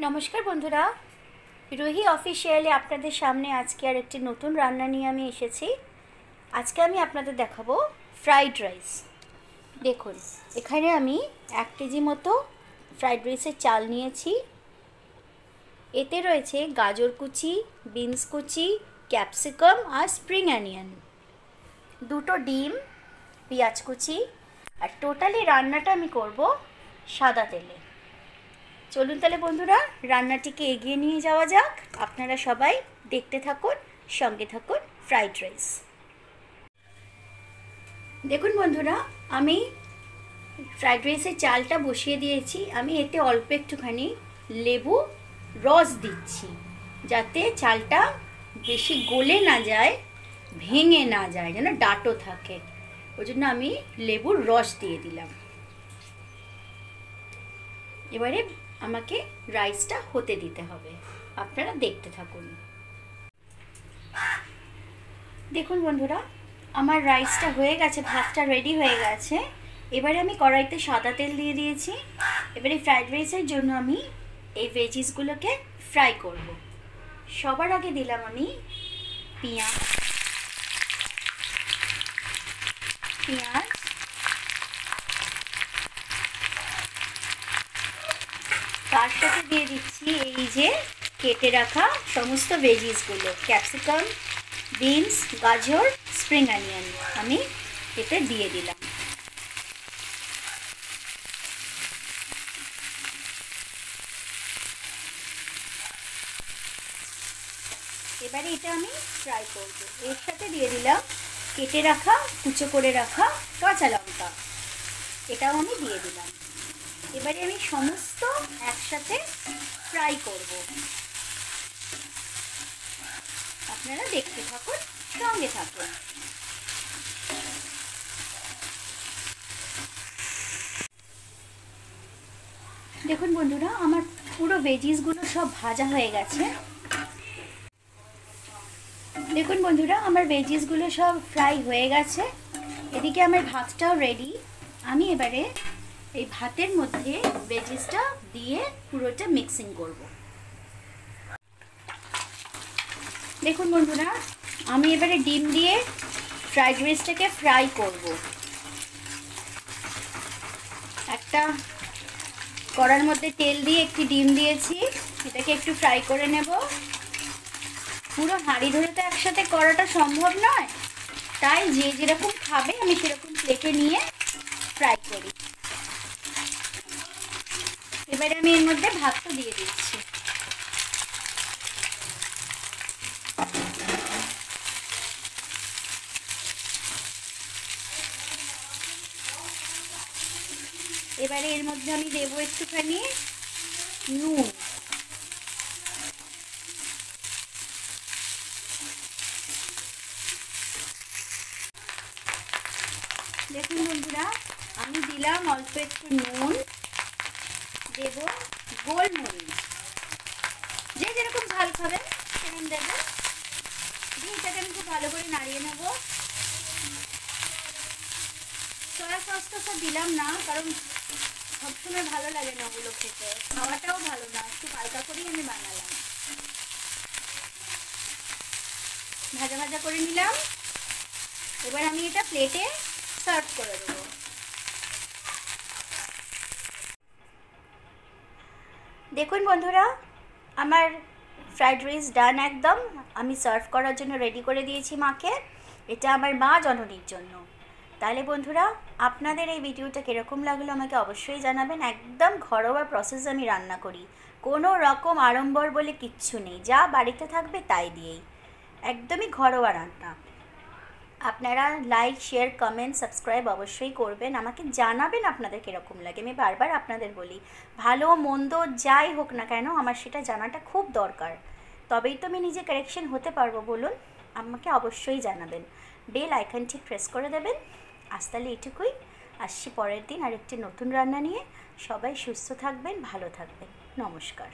নমস্কার বন্ধুরা, রুহি অফিসিয়ালে আপনাদের সামনে আজকে আর একটি নতুন রান্না নিয়ে আমি এসেছি। আজকে আমি আপনাদের দেখাবো ফ্রাইড রাইস। দেখুন, এখানে আমি 1 কেজি মতো ফ্রাইড রাইসের চাল নিয়েছি। এতে রয়েছে গাজর কুচি, বিনস কুচি, ক্যাপসিকাম আর স্প্রিং অনিয়ন, 2টো ডিম, পেঁয়াজ কুচি, আর টোটালি রান্নাটা আমি করব সাদা তেলে। চলুন তাহলে বন্ধুরা রান্নাটিকে এগিয়ে নিয়ে যাওয়া যাক। আপনারা সবাই দেখতে থাকুন, সঙ্গে থাকুন ফ্রাইড রাইস। দেখুন বন্ধুরা, আমি ফ্রাইড রাইসের চালটা বসিয়ে দিয়েছি। আমি এতে অল্প একটুখানি লেবু রস দিচ্ছি, যাতে চালটা বেশি গলে না যায়, ভেঙে না যায়, যেন ডাঁটো থাকে। ওই জন্য আমি লেবুর রস দিয়ে দিলাম। এবারে আমাকে রাইসটা হতে দিতে হবে, আপনারা দেখতে থাকুন। দেখুন বন্ধুরা, আমার রাইসটা হয়ে গেছে, ভাতটা রেডি হয়ে গেছে। এবারে আমি কড়াইতে সাদা তেল দিয়ে দিয়েছি। এবারে ফ্রাইড রাইসের জন্য আমি এই ভেজিসগুলোকে ফ্রাই করব। সবার আগে দিলাম আমি পেঁয়াজ, তার সাথে দিয়ে দিচ্ছি এই যে কেটে রাখা সমস্ত ভেজিসগুলো, ক্যাপসিকাম, বিনস, গাজর, স্প্রিং অনিয়ন আমি এতে দিয়ে দিলাম। এবারে এটা আমি ফ্রাই করব। এর সাথে দিয়ে দিলাম কেটে রাখা, কুচো করে রাখা কাঁচা লঙ্কা, এটাও আমি দিয়ে দিলাম। এবারে আমি সমস্ত একসাথে ফ্রাই করব। আপনারা দেখতে থাকুন, সঙ্গে থাকুন। দেখুন বন্ধুরা, আমার পুরো ভেজিসগুলো সব ভাজা হয়ে গেছে। দেখুন বন্ধুরা, আমার ভেজিসগুলো সব ফ্রাই হয়ে গেছে। এদিকে আমার ভাতটাও রেডি। আমি এবারে এই ভাতের মধ্যে ভেজিসটা দিয়ে পুরোটা মিক্সিং করব। দেখুন বন্ধুরা, আমি এবারে ডিম দিয়ে ফ্রাইড রাইসটাকে ফ্রাই করব। একটা কড়ার মধ্যে তেল দিয়ে একটি ডিম দিয়েছি, এটাকে একটু ফ্রাই করে নেব। পুরো হাঁড়ি ধরে তো একসাথে করাটা সম্ভব নয়, তাই যে যেরকম খাবে আমি সেরকম প্লেটে নিয়ে ফ্রাই করি। এবারে আমি এর মধ্যে ভাতটা দিয়ে দিচ্ছি। এবারে এর মধ্যে আমি দেবো একটুখানি নুন, দেখুন বন্ধুরা, আমি দিলাম অল্প একটু নুন, দেব গোলমরিচ, যে যেরকম ঝাল খাবেন সেরকম দেবেন। দিয়ে এটাকে আমি খুব ভালো করে নাড়িয়ে নেব। সয়া সসটা তো দিলাম না, কারণ সবসময় ভালো লাগে না ওগুলো খেতে, খাওয়াটাও ভালো না, একটু হালকা করেই আমি বানালাম। ভাজা ভাজা করে নিলাম। এবার আমি এটা প্লেটে সার্ভ করে দেবো। দেখুন বন্ধুরা, আমার ফ্রাইড রাইস ডান একদম। আমি সার্ভ করার জন্য রেডি করে দিয়েছি মাকে। এটা আমার মা জননীর জন্য। তাহলে বন্ধুরা, আপনাদের এই ভিডিওটা কীরকম লাগলো আমাকে অবশ্যই জানাবেন। একদম ঘরোয়া প্রসেস আমি রান্না করি, কোনো রকম আড়ম্বর বলে কিচ্ছু নেই, যা বাড়িতে থাকবে তাই দিয়েই, একদমই ঘরোয়া রান্না। আপনারা লাইক, শেয়ার, কমেন্ট, সাবস্ক্রাইব অবশ্যই করবেন। আমাকে জানাবেন আপনাদের কীরকম লাগে। আমি বারবার আপনাদের বলি, ভালো মন্দ যাই হোক না কেন আমার সেটা জানাটা খুব দরকার, তবেই তো আমি নিজে কারেকশন হতে পারবো। বলুন, আমাকে অবশ্যই জানাবেন। বেল আইকনটি প্রেস করে দেবেন। আজ তাহলে এটুকুই, আসছি পরের দিন আরেকটি নতুন রান্না নিয়ে। সবাই সুস্থ থাকবেন, ভালো থাকবেন। নমস্কার।